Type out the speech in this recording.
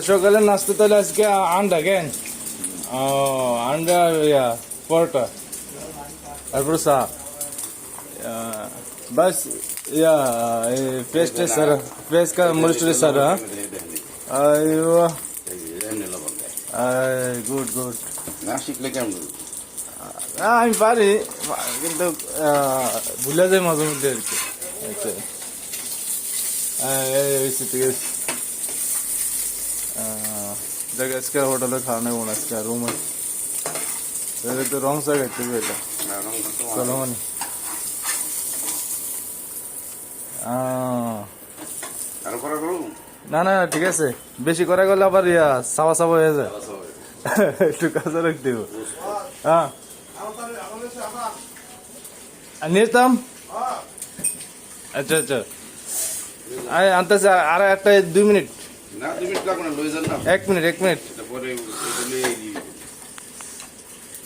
সকালে নাস্তা তাহলে আজকে আন্ডা কেন ও আন্ডা পরোটা তারপর চা बस या पेस्ट है सर पेस्ट का मॉइस्चर सर अयो गुड गुड না শিখলে কেমন আমি পারি কিন্তু ভুলে যাই মাঝে মধ্যে আর কি আচ্ছা ঠিক আছে দেখ আজকে হোটেলে খাওয়া নেবো না আজকে রুমে তো রং সা খাইতে হবে এটা চলো মানে আর করা করো না না ঠিক আছে বেশি করে গেলে আবার সাবা সাবা হয়ে যায় একটু কাছে রাখতে হবে হ্যাঁ নিতাম আচ্ছা আচ্ছা আনতেছে আর একটা 2 মিনিট না 2 মিনিট লাগবে না লই যান না 1 মিনিট পরে